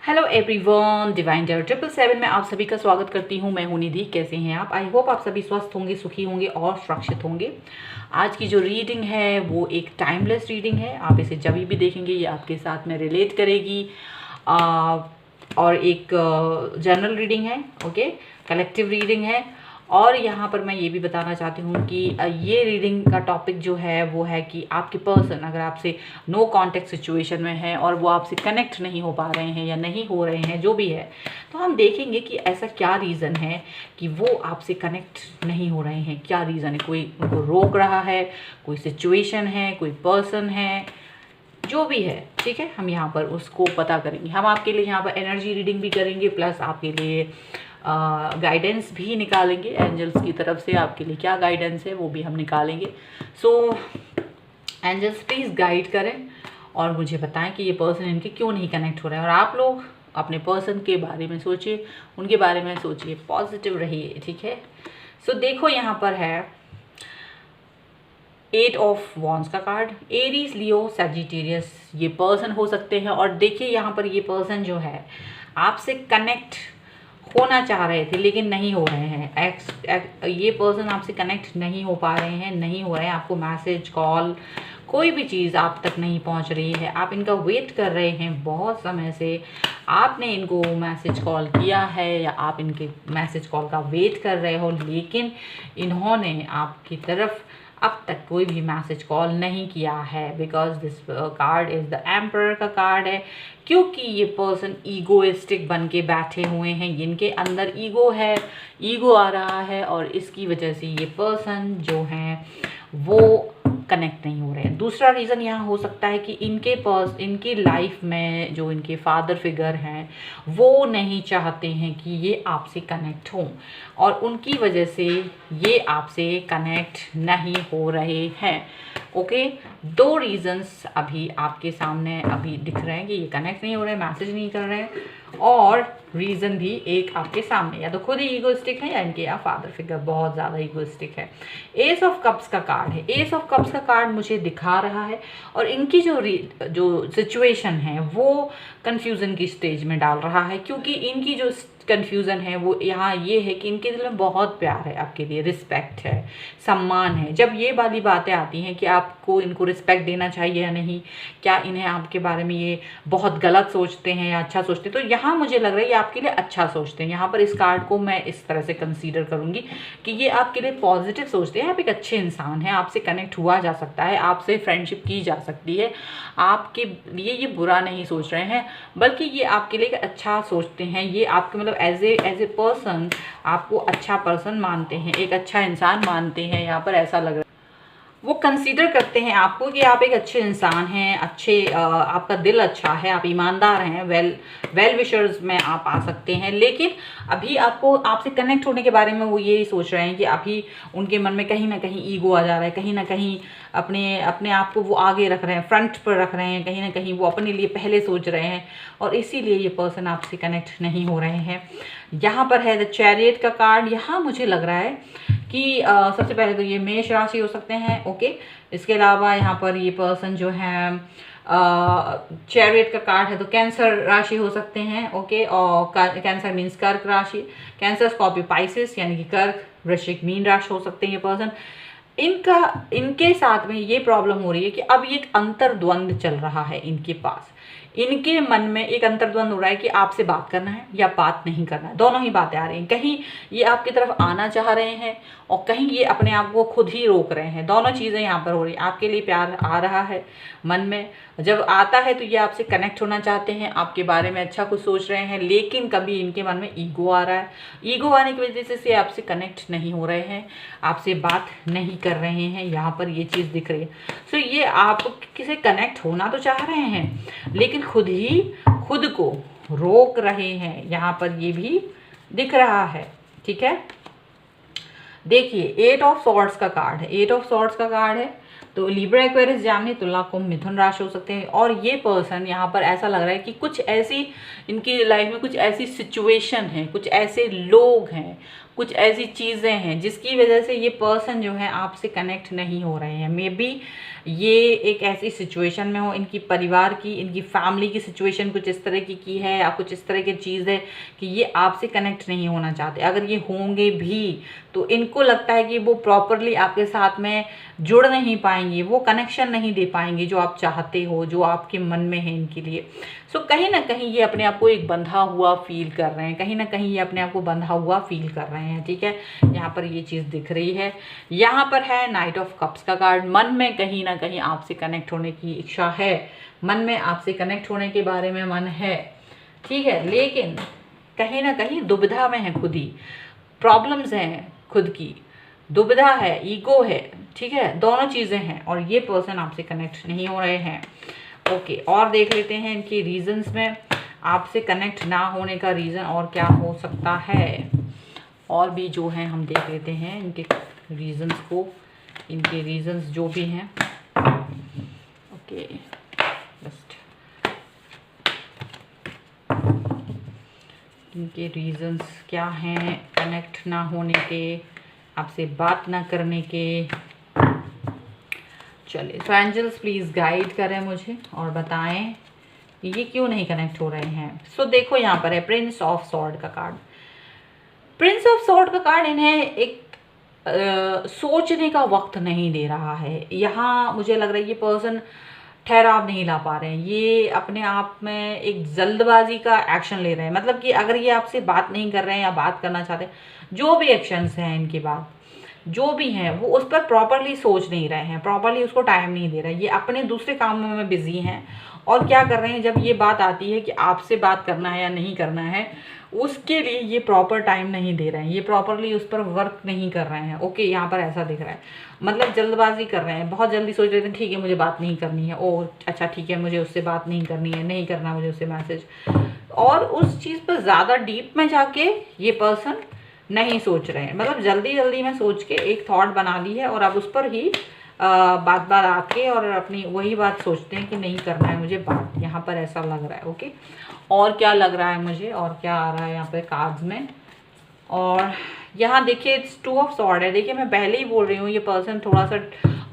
Hello everyone, divine terror 777 में आप सभी का स्वागत करती हूँ। मैं हूँ निधि। कैसे हैं आप? आई होप आप सभी स्वस्थ होंगे, सुखी होंगे और सुरक्षित होंगे। आज की जो रीडिंग है वो एक टाइमलेस रीडिंग है। आप इसे जब भी देखेंगे ये आपके साथ में रिलेट करेगी। और एक जनरल रीडिंग है, ओके, कलेक्टिव रीडिंग है। और यहाँ पर मैं ये भी बताना चाहती हूँ कि ये रीडिंग का टॉपिक जो है वो है कि आपके पर्सन अगर आपसे नो कांटेक्ट सिचुएशन में है और वो आपसे कनेक्ट नहीं हो पा रहे हैं या नहीं हो रहे हैं, जो भी है, तो हम देखेंगे कि ऐसा क्या रीज़न है कि वो आपसे कनेक्ट नहीं हो रहे हैं। क्या रीज़न है? कोई उनको रोक रहा है, कोई सिचुएशन है, कोई पर्सन है, जो भी है, ठीक है। हम यहाँ पर उसको पता करेंगे। हम आपके लिए यहाँ पर एनर्जी रीडिंग भी करेंगे, प्लस आपके लिए गाइडेंस भी निकालेंगे। एंजल्स की तरफ से आपके लिए क्या गाइडेंस है वो भी हम निकालेंगे। सो एंजल्स प्लीज़ गाइड करें और मुझे बताएं कि ये पर्सन इनके क्यों नहीं कनेक्ट हो रहा है। और आप लोग अपने पर्सन के बारे में सोचिए, उनके बारे में सोचिए, पॉजिटिव रहिए, ठीक है। सो देखो यहाँ पर है 8 ऑफ वॉन्ड्स का कार्ड। एरीज, लियो, सैजिटेरियस ये पर्सन हो सकते हैं। और देखिए यहाँ पर ये पर्सन जो है आपसे कनेक्ट होना चाह रहे थे लेकिन नहीं हो रहे हैं। ये पर्सन आपसे कनेक्ट नहीं हो पा रहे हैं, नहीं हो रहे हैं। आपको मैसेज, कॉल, कोई भी चीज़ आप तक नहीं पहुंच रही है। आप इनका वेट कर रहे हैं बहुत समय से। आपने इनको मैसेज कॉल किया है या आप इनके मैसेज कॉल का वेट कर रहे हो, लेकिन इन्होंने आपकी तरफ अब तक कोई भी मैसेज कॉल नहीं किया है। Because this card is the emperor का कार्ड है। क्योंकि ये पर्सन ईगोइस्टिक बन के बैठे हुए हैं, इनके अंदर ईगो है, ईगो आ रहा है और इसकी वजह से ये पर्सन जो हैं वो कनेक्ट नहीं हो रहे हैं। दूसरा रीज़न यहाँ हो सकता है कि इनकी लाइफ में जो इनके फादर फिगर हैं वो नहीं चाहते हैं कि ये आपसे कनेक्ट हों और उनकी वजह से ये आपसे कनेक्ट नहीं हो रहे हैं। ओके, दो रीज़न्स अभी आपके सामने अभी दिख रहे हैं कि ये कनेक्ट नहीं हो रहे हैं, मैसेज नहीं कर रहे हैं। और रीज़न भी एक आपके सामने, या तो खुद ही ईगोइस्टिक है या इनके या फादर फिगर बहुत ज़्यादा ईगोइस्टिक है। एस ऑफ कप्स का कार्ड है। एस ऑफ कप्स का कार्ड मुझे दिखा रहा है और इनकी जो सिचुएशन है वो कन्फ्यूज़न की स्टेज में डाल रहा है। क्योंकि इनकी जो कन्फ्यूज़न है वो यहाँ ये है कि इनके दिल में बहुत प्यार है आपके लिए, रिस्पेक्ट है, सम्मान है। जब ये वाली बातें आती हैं कि आपको इनको रिस्पेक्ट देना चाहिए या नहीं, क्या इन्हें आपके बारे में ये बहुत गलत सोचते हैं या अच्छा सोचते हैं, तो यहाँ मुझे लग रहा है ये आपके लिए अच्छा सोचते हैं। यहाँ पर इस कार्ड को मैं इस तरह से कंसीडर करूँगी कि ये आपके लिए पॉजिटिव सोचते हैं। आप एक अच्छे इंसान हैं, आपसे कनेक्ट हुआ जा सकता है, आपसे फ्रेंडशिप की जा सकती है। आपके लिए ये बुरा नहीं सोच रहे हैं, बल्कि ये आपके लिए अच्छा सोचते हैं। ये आपके मतलब एज ए पर्सन आपको अच्छा पर्सन मानते हैं, एक अच्छा इंसान मानते हैं। यहाँ पर ऐसा लग रहा है वो कंसीडर करते हैं आपको कि आप एक अच्छे इंसान हैं, आपका दिल अच्छा है, आप ईमानदार हैं, वेल विशर्स में आप आ सकते हैं। लेकिन अभी आपको आपसे कनेक्ट होने के बारे में वो यही सोच रहे हैं कि अभी उनके मन में कहीं ना कहीं ईगो आ जा रहा है, कहीं ना कहीं अपने आप को वो आगे रख रहे हैं, फ्रंट पर रख रहे हैं, कहीं ना कहीं वो अपने लिए पहले सोच रहे हैं और इसीलिए ये पर्सन आपसे कनेक्ट नहीं हो रहे हैं। यहाँ पर है द चैरियट का कार्ड। यहाँ मुझे लग रहा है कि सबसे पहले तो ये मेष राशि हो सकते हैं, ओके। इसके अलावा यहाँ पर ये पर्सन जो है चैरियट का कार्ड है तो कैंसर राशि हो सकते हैं, ओके। और कैंसर मीन्स कर्क राशि, कैंसर, स्कॉर्पियो, पाइसेस यानी कि कर्क, वृश्चिक, मीन राशि हो सकते हैं ये पर्सन। इनके साथ में ये प्रॉब्लम हो रही है कि अब ये एक अंतर्द्वंद चल रहा है इनके पास। इनके मन में एक अंतर्द्वंद हो रहा है कि आपसे बात करना है या बात नहीं करना है। दोनों ही बातें आ रही हैं। कहीं ये आपकी तरफ आना चाह रहे हैं और कहीं ये अपने आप को खुद ही रोक रहे हैं। दोनों चीज़ें यहाँ पर हो रही हैं। आपके लिए प्यार आ रहा है मन में, जब आता है तो ये आपसे कनेक्ट होना चाहते हैं, आपके बारे में अच्छा कुछ सोच रहे हैं, लेकिन कभी इनके मन में ईगो आ रहा है। ईगो आने की वजह से आपसे कनेक्ट नहीं हो रहे हैं, आपसे बात नहीं कर रहे हैं। यहाँ पर ये चीज़ दिख रही है। सो ये आप किसी कनेक्ट होना तो चाह रहे हैं लेकिन खुद को रोक रहे हैं। यहाँ पर ये भी दिख रहा है, ठीक है। देखिए 8 ऑफ सॉर्ड्स का कार्ड है। 8 ऑफ सॉर्ड्स का कार्ड है तो लिब्रा, एक्वेरियस, जामिनी, तुला, कुंभ, मिथुन राशि हो सकते हैं। और ये पर्सन यहाँ पर ऐसा लग रहा है कि कुछ ऐसी इनकी लाइफ में कुछ ऐसी सिचुएशन है, कुछ ऐसे लोग हैं, कुछ ऐसी चीज़ें हैं जिसकी वजह से ये पर्सन जो है आपसे कनेक्ट नहीं हो रहे हैं। मे बी ये एक ऐसी सिचुएशन में हो, इनकी परिवार की, इनकी फैमिली की सिचुएशन कुछ इस तरह की है या कुछ इस तरह की चीज़ है कि ये आपसे कनेक्ट नहीं होना चाहते। अगर ये होंगे भी तो इनको लगता है कि वो प्रॉपरली आपके साथ में जुड़ नहीं पाएंगे, वो कनेक्शन नहीं दे पाएंगे जो आप चाहते हो, जो आपके मन में है इनके लिए। सो कहीं ना कहीं ये अपने आप को एक बंधा हुआ फील कर रहे हैं, कहीं ना कहीं ये अपने आप को बंधा हुआ फील कर रहे हैं। ठीक है, यहाँ पर ये चीज़ दिख रही है। यहाँ पर है नाइट ऑफ कप्स का कार्ड। मन में कहीं ना कहीं आपसे कनेक्ट होने की इच्छा है, मन में आपसे कनेक्ट होने के बारे में मन है। ठीक है, लेकिन कहीं ना कहीं दुविधा में है, खुद ही प्रॉब्लम्स हैं, खुद की दुविधा है, ईगो है। ठीक है, दोनों चीज़ें हैं और ये पर्सन आपसे कनेक्ट नहीं हो रहे हैं। ओके, और देख लेते हैं इनकी रीजंस में आपसे कनेक्ट ना होने का रीज़न और क्या हो सकता है। और भी जो है हम देख लेते हैं इनके रीजंस को, इनके रीजंस जो भी हैं। ओके, जस्ट इनके रीजंस क्या हैं कनेक्ट ना होने के, आपसे बात ना करने के। चलिए, तो एंजल्स प्लीज़ गाइड करें मुझे और बताएं ये क्यों नहीं कनेक्ट हो रहे हैं। सो देखो यहाँ पर है प्रिंस ऑफ सॉर्ड का कार्ड। प्रिंस ऑफ सॉर्ड का कार्ड इन्हें एक सोचने का वक्त नहीं दे रहा है। यहाँ मुझे लग रहा है ये पर्सन ठहराव नहीं ला पा रहे हैं, ये अपने आप में एक जल्दबाजी का एक्शन ले रहे हैं। मतलब कि अगर ये आपसे बात नहीं कर रहे हैं या बात करना चाहते हैं, जो भी एक्शंस हैं इनके बाद जो भी हैं वो उस पर प्रॉपरली सोच नहीं रहे हैं, प्रॉपरली उसको टाइम नहीं दे रहे हैं। ये अपने दूसरे कामों में बिजी हैं और क्या कर रहे हैं, जब ये बात आती है कि आपसे बात करना है या नहीं करना है, उसके लिए ये प्रॉपर टाइम नहीं दे रहे हैं, ये प्रॉपरली उस पर वर्क नहीं कर रहे हैं। ओके, यहाँ पर ऐसा दिख रहा है, मतलब जल्दबाजी कर रहे हैं, बहुत जल्दी सोच रहे थे ठीक है मुझे बात नहीं करनी है, ओ अच्छा ठीक है मुझे उससे बात नहीं करनी है, नहीं करना मुझे उससे मैसेज, और उस चीज़ पर ज़्यादा डीप में जाके ये पर्सन नहीं सोच रहे हैं। मतलब जल्दी जल्दी में सोच के एक थॉट बना ली है और अब उस पर ही बात बात आके और अपनी वही बात सोचते हैं कि नहीं करना है मुझे बात। यहाँ पर ऐसा लग रहा है। ओके, और क्या लग रहा है मुझे, और क्या आ रहा है यहाँ पे कार्ड्स में। और यहाँ देखिए इट्स 2 ऑफ सॉर्ड है। देखिए मैं पहले ही बोल रही हूँ ये पर्सन थोड़ा सा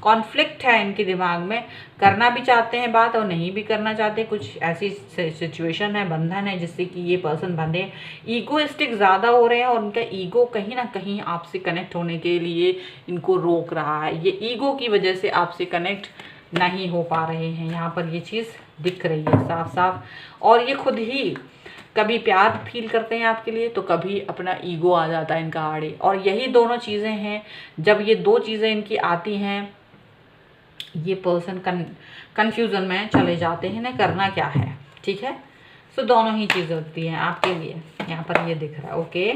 कॉन्फ्लिक्ट है इनके दिमाग में, करना भी चाहते हैं बात और नहीं भी करना चाहते। कुछ ऐसी सिचुएशन है, बंधन है जिससे कि ये पर्सन बंधे, ईगोइस्टिक ज़्यादा हो रहे हैं और उनका ईगो कहीं ना कहीं आपसे कनेक्ट होने के लिए इनको रोक रहा है। ये ईगो की वजह से आपसे कनेक्ट नहीं हो पा रहे हैं, यहाँ पर ये चीज़ दिख रही है साफ साफ। और ये खुद ही कभी प्यार फील करते हैं आपके लिए तो कभी अपना ईगो आ जाता है इनका आड़े, और यही दोनों चीज़ें हैं। जब ये दो चीज़ें इनकी आती हैं ये पर्सन कन्फ्यूज़न में चले जाते हैं ना करना क्या है। ठीक है, सो दोनों ही चीज़ें होती हैं आपके लिए, यहाँ पर ये दिख रहा है। ओके,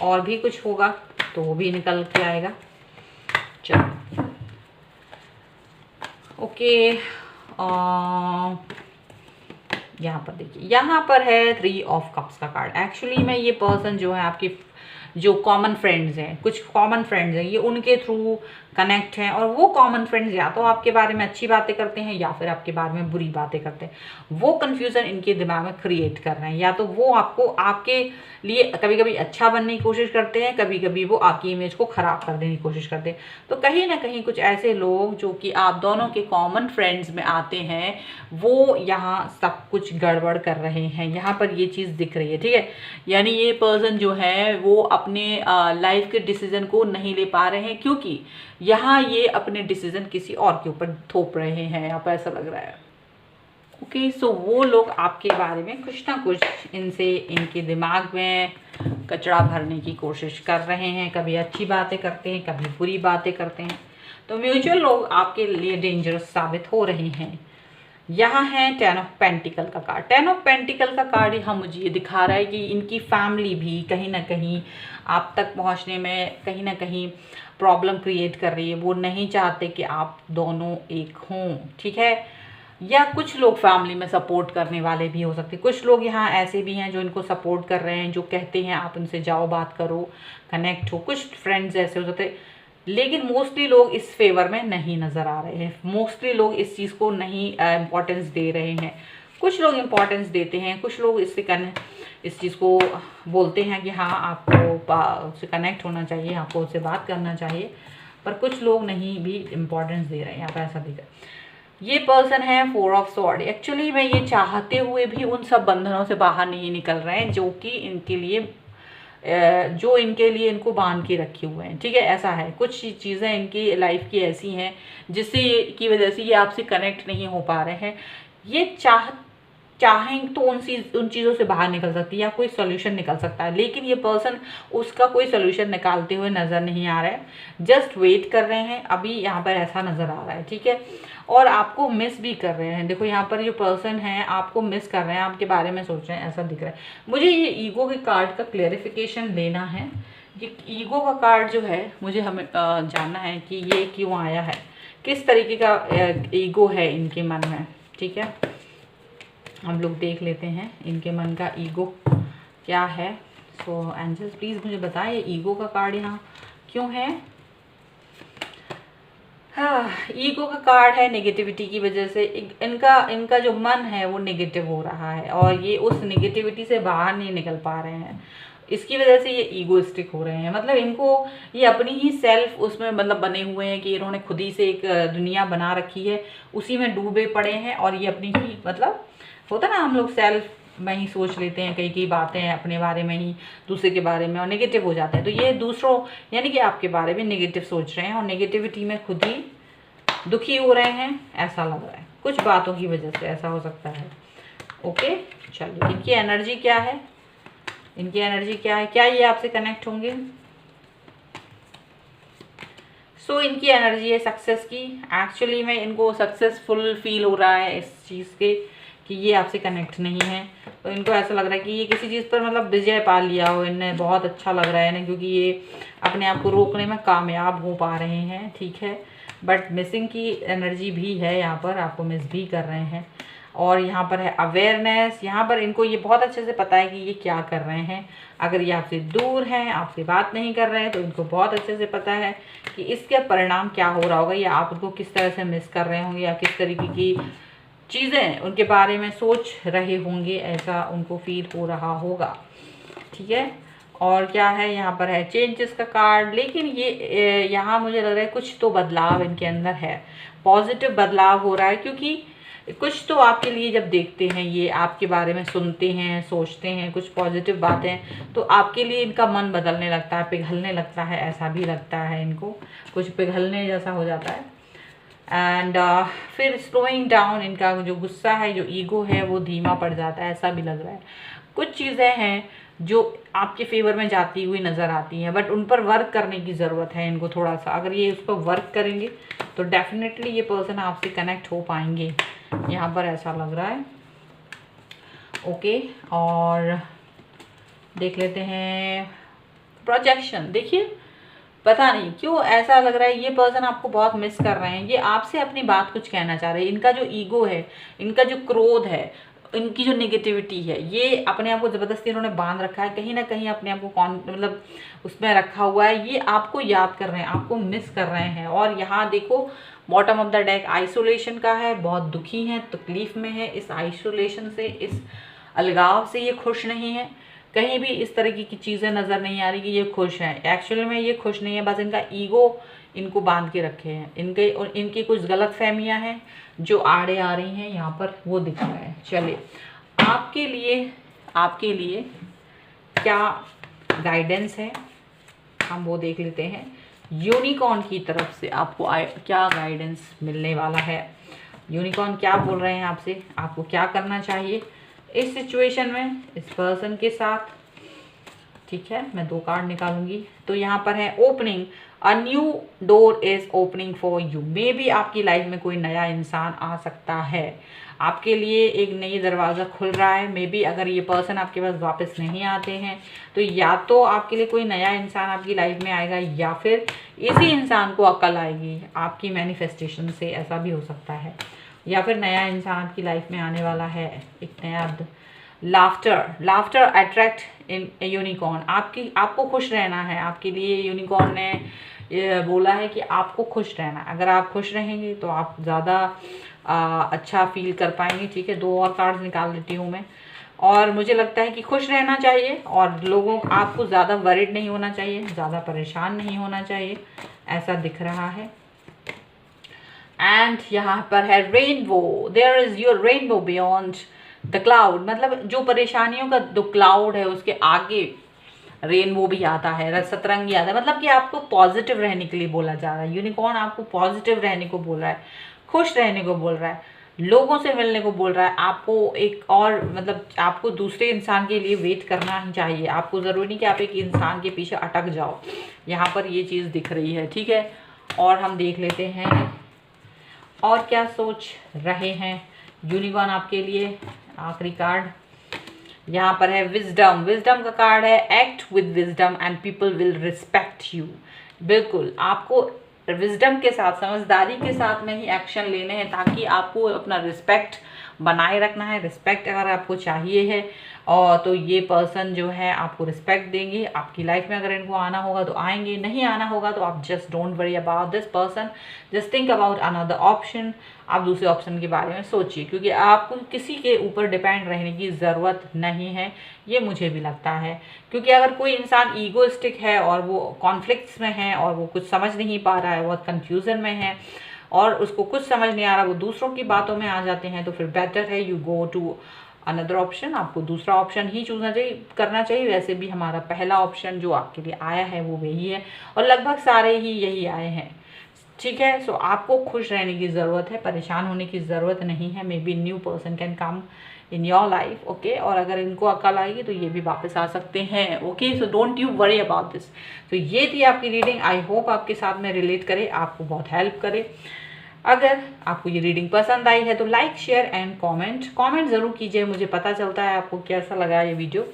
और भी कुछ होगा तो वो भी निकल के आएगा। चलो ओके, यहाँ पर देखिए, यहाँ पर है 3 ऑफ कप्स का कार्ड। एक्चुअली में ये पर्सन जो है आपकी जो कॉमन फ्रेंड्स हैं, कुछ कॉमन फ्रेंड्स हैं, ये उनके थ्रू कनेक्ट हैं। और वो कॉमन फ्रेंड्स या तो आपके बारे में अच्छी बातें करते हैं या फिर आपके बारे में बुरी बातें करते हैं। वो कन्फ्यूज़न इनके दिमाग में क्रिएट कर रहे हैं, या तो वो आपको आपके लिए कभी कभी अच्छा बनने की कोशिश करते हैं, कभी कभी वो आपकी इमेज को ख़राब कर देने की कोशिश करते हैं। तो कहीं ना कहीं कुछ ऐसे लोग जो कि आप दोनों के कॉमन फ्रेंड्स में आते हैं वो यहाँ सब कुछ गड़बड़ कर रहे हैं। यहाँ पर ये चीज़ दिख रही है। ठीक है, यानी ये पर्सन जो है वो अपने लाइफ के डिसीजन को नहीं ले पा रहे हैं, क्योंकि यहाँ ये अपने डिसीजन किसी और के ऊपर थोप रहे हैं, यहाँ पर ऐसा लग रहा है। ओके, सो वो लोग आपके बारे में कुछ ना कुछ इनके दिमाग में कचरा भरने की कोशिश कर रहे हैं। कभी अच्छी बातें करते हैं, कभी बुरी बातें करते हैं। तो म्यूचुअल लोग आपके लिए डेंजरस साबित हो रहे हैं। यहाँ है 10 ऑफ पेंटिकल का कार्ड। 10 ऑफ पेंटिकल का कार्ड यहाँ मुझे ये दिखा रहा है कि इनकी फैमिली भी कहीं ना कहीं आप तक पहुँचने में कहीं ना कहीं प्रॉब्लम क्रिएट कर रही है। वो नहीं चाहते कि आप दोनों एक हों। ठीक है, या कुछ लोग फैमिली में सपोर्ट करने वाले भी हो सकते हैं। कुछ लोग यहाँ ऐसे भी हैं जो इनको सपोर्ट कर रहे हैं, जो कहते हैं आप उनसे जाओ बात करो, कनेक्ट हो। कुछ फ्रेंड्स ऐसे हो सकते हैं, लेकिन मोस्टली लोग इस फेवर में नहीं नज़र आ रहे हैं। मोस्टली लोग इस चीज़ को नहीं इम्पोर्टेंस दे रहे हैं। कुछ लोग इम्पोर्टेंस देते हैं, कुछ लोग इस चीज़ को बोलते हैं कि हाँ आपको उससे कनेक्ट होना चाहिए, आपको उससे बात करना चाहिए, पर कुछ लोग नहीं भी इम्पोर्टेंस दे रहे हैं। यहाँ पर ऐसा दिख रहा है। ये पर्सन है 4 ऑफ स्वॉर्ड। एक्चुअली में ये चाहते हुए भी उन सब बंधनों से बाहर नहीं निकल रहे हैं जो कि इनके लिए इनको बांध के रखे हुए हैं। ठीक है, ऐसा है, कुछ चीज़ें इनकी लाइफ की ऐसी हैं जिससे की वजह से ये आपसे कनेक्ट नहीं हो पा रहे हैं। ये चाहें तो उन चीज़ों से बाहर निकल सकती है या कोई सोल्यूशन निकल सकता है, लेकिन ये पर्सन उसका कोई सोल्यूशन निकालते हुए नज़र नहीं आ रहा है, जस्ट वेट कर रहे हैं अभी, यहाँ पर ऐसा नज़र आ रहा है। ठीक है, और आपको मिस भी कर रहे हैं। देखो यहाँ पर जो पर्सन है आपको मिस कर रहे हैं, आपके बारे में सोच रहे हैं, ऐसा दिख रहा है मुझे। ये ईगो के कार्ड का क्लेरिफिकेशन लेना है। ये ईगो का कार्ड जो है मुझे हमें जानना है कि ये क्यों आया है, किस तरीके का ईगो है इनके मन में। ठीक है, हम लोग देख लेते हैं इनके मन का ईगो क्या है। सो एंजल्स प्लीज़ मुझे बताएं ये ईगो का कार्ड यहाँ क्यों है। हाँ, ईगो का कार्ड है नेगेटिविटी की वजह से इनका जो मन है वो नेगेटिव हो रहा है और ये उस नेगेटिविटी से बाहर नहीं निकल पा रहे हैं। इसकी वजह से ये ईगोइस्टिक हो रहे हैं, मतलब इनको ये अपनी ही सेल्फ उसमें मतलब बने हुए हैं कि इन्होंने खुद ही से एक दुनिया बना रखी है, उसी में डूबे पड़े हैं और ये अपनी ही मतलब होता ना, हम लोग सेल्फ में ही सोच लेते हैं कई बातें अपने बारे में ही, दूसरे के बारे में, और नेगेटिव हो जाते हैं। तो ये दूसरों यानी कि आपके बारे में नेगेटिव सोच रहे हैं और नेगेटिविटी में खुद ही दुखी हो रहे हैं, ऐसा लग रहा है। कुछ बातों की वजह से ऐसा हो सकता है। ओके, चलिए इनकी एनर्जी क्या है, इनकी एनर्जी क्या है, क्या ये आपसे कनेक्ट होंगे। सो इनकी एनर्जी है सक्सेस की। एक्चुअली में इनको सक्सेसफुल फील हो रहा है इस चीज़ के कि ये आपसे कनेक्ट नहीं है, तो इनको ऐसा लग रहा है कि ये किसी चीज़ पर मतलब विजय पा लिया हो इन्हें, बहुत अच्छा लग रहा है इन्हें, क्योंकि ये अपने आप को रोकने में कामयाब हो पा रहे हैं। ठीक है, बट मिसिंग की एनर्जी भी है यहाँ पर, आपको मिस भी कर रहे हैं। और यहाँ पर है अवेयरनेस, यहाँ पर इनको ये बहुत अच्छे से पता है कि ये क्या कर रहे हैं। अगर ये आपसे दूर हैं, आपसे बात नहीं कर रहे हैं, तो इनको बहुत अच्छे से पता है कि इसके परिणाम क्या हो रहा होगा, या आप उनको किस तरह से मिस कर रहे होंगे, या किस तरीके की चीज़ें उनके बारे में सोच रहे होंगे, ऐसा उनको फील हो रहा होगा। ठीक है, और क्या है यहाँ पर है चेंजेस का कार्ड। लेकिन ये यहाँ मुझे लग रहा है कुछ तो बदलाव इनके अंदर है, पॉजिटिव बदलाव हो रहा है, क्योंकि कुछ तो आपके लिए जब देखते हैं, ये आपके बारे में सुनते हैं, सोचते हैं कुछ पॉजिटिव बातें, तो आपके लिए इनका मन बदलने लगता है, पिघलने लगता है, ऐसा भी लगता है इनको, कुछ पिघलने जैसा हो जाता है। एंड फिर स्लोइंग डाउन, इनका जो गुस्सा है, जो ईगो है, वो धीमा पड़ जाता है, ऐसा भी लग रहा है। कुछ चीज़ें हैं जो आपके फेवर में जाती हुई नज़र आती हैं, बट उन पर वर्क करने की ज़रूरत है इनको थोड़ा सा। अगर ये उस पर वर्क करेंगे तो डेफिनेटली ये पर्सन आपसे कनेक्ट हो पाएंगे, यहाँ पर ऐसा लग रहा है। ओके, और देख लेते हैं प्रोजेक्शन। देखिए पता नहीं क्यों ऐसा लग रहा है ये पर्सन आपको बहुत मिस कर रहे हैं, ये आपसे अपनी बात कुछ कहना चाह रहे हैं। इनका जो ईगो है, इनका जो क्रोध है, इनकी जो नेगेटिविटी है, ये अपने आप को ज़बरदस्ती इन्होंने बांध रखा है, कहीं ना कहीं अपने आप को मतलब उसमें रखा हुआ है। ये आपको याद कर रहे हैं, आपको मिस कर रहे हैं। और यहाँ देखो bottom of the deck isolation का है, बहुत दुखी हैं, तकलीफ़ में है, इस आइसोलेशन से, इस अलगाव से ये खुश नहीं है। कहीं भी इस तरीके की चीज़ें नज़र नहीं आ रही कि ये खुश हैं। एक्चुअली में ये खुश नहीं है, बस इनका ईगो इनको बांध के रखे हैं। इनकी कुछ गलत फहमियाँ हैं जो आड़े आ रही हैं, यहाँ पर वो दिख रहा है। चलिए आपके लिए क्या गाइडेंस है हम वो देख लेते हैं। यूनिकॉर्न की तरफ से आपको क्या गाइडेंस मिलने वाला है, यूनिकॉर्न क्या बोल रहे हैं आपसे, आपको क्या करना चाहिए इस सिचुएशन में इस पर्सन के साथ। ठीक है, मैं 2 कार्ड निकालूंगी। तो यहाँ पर है opening, a new door is opening for you. May be आपकी लाइफ में कोई नया इंसान आ सकता है, आपके लिए एक नई दरवाज़ा खुल रहा है। मे बी अगर ये पर्सन आपके पास वापस नहीं आते हैं तो या तो आपके लिए कोई नया इंसान आपकी लाइफ में आएगा, या फिर इसी इंसान को अकल आएगी आपकी मैनिफेस्टेशन से, ऐसा भी हो सकता है। या फिर नया इंसान आपकी लाइफ में आने वाला है, एक नया लाफ्टर अट्रैक्ट इन यूनिकॉर्न। आपको खुश रहना है, आपके लिए यूनिकॉर्न ने बोला है कि आपको खुश रहना। अगर आप खुश रहेंगे तो आप ज़्यादा अच्छा फील कर पाएंगे। ठीक है, 2 और कार्ड्स निकाल लेती हूँ मैं। और मुझे लगता है कि खुश रहना चाहिए और लोगों आपको ज़्यादा वरिड नहीं होना चाहिए, ज़्यादा परेशान नहीं होना चाहिए, ऐसा दिख रहा है। एंड यहाँ पर है rainbow, there is your rainbow beyond the cloud, मतलब जो परेशानियों का जो क्लाउड है उसके आगे रेनबो भी आता है, सतरंगी आता है, मतलब कि आपको पॉजिटिव रहने के लिए बोला जा रहा है। यूनिकॉर्न आपको पॉजिटिव रहने को बोल रहा है, खुश रहने को बोल रहा है, लोगों से मिलने को बोल रहा है। आपको एक और मतलब आपको दूसरे इंसान के लिए वेट करना ही चाहिए, आपको ज़रूरी नहीं कि आप एक इंसान के पीछे अटक जाओ, यहाँ पर ये चीज़ दिख रही है। ठीक है, और हम देख लेते हैं और क्या सोच रहे हैं यूनिकॉर्न आपके लिए। आखिरी कार्ड यहाँ पर है विजडम, विजडम का कार्ड है act with wisdom and people will respect you. बिल्कुल आपको विजडम के साथ, समझदारी के साथ में ही एक्शन लेने हैं ताकि आपको अपना रिस्पेक्ट बनाए रखना है। रिस्पेक्ट अगर आपको चाहिए है और तो ये पर्सन जो है आपको रिस्पेक्ट देंगे। आपकी लाइफ में अगर इनको आना होगा तो आएंगे, नहीं आना होगा तो आप just don't worry about this person, just think about another option. आप दूसरे ऑप्शन के बारे में सोचिए, क्योंकि आपको किसी के ऊपर डिपेंड रहने की ज़रूरत नहीं है, ये मुझे भी लगता है। क्योंकि अगर कोई इंसान ईगोइस्टिक है और वो कॉन्फ्लिक्ट्स में है और वो कुछ समझ नहीं पा रहा है, बहुत कन्फ्यूज़न में है और उसको कुछ समझ नहीं आ रहा, वो दूसरों की बातों में आ जाते हैं, तो फिर बेटर है you go to another option. आपको दूसरा ऑप्शन ही चूज़ना चाहिए, करना चाहिए। वैसे भी हमारा पहला ऑप्शन जो आपके लिए आया है वो वही है और लगभग सारे ही यही आए हैं। ठीक है, सो आपको खुश रहने की ज़रूरत है, परेशान होने की ज़रूरत नहीं है। May be new person can come in your life, okay. और अगर इनको अकल आएगी तो ये भी वापस आ सकते हैं, okay. So don't you worry about this. तो ये थी आपकी रीडिंग, आई होप आपके साथ में रिलेट करे, आपको बहुत हेल्प करे। अगर आपको ये रीडिंग पसंद आई है तो लाइक शेयर एंड कमेंट ज़रूर कीजिए, मुझे पता चलता है आपको कैसा लगा ये वीडियो।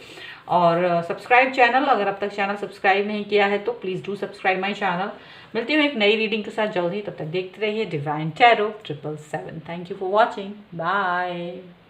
और सब्सक्राइब चैनल, अगर अब तक चैनल सब्सक्राइब नहीं किया है तो please do subscribe my channel. मिलती हूँ एक नई रीडिंग के साथ जल्द ही, तब तक देखते रहिए divine tarot 777। Thank you for watching, bye.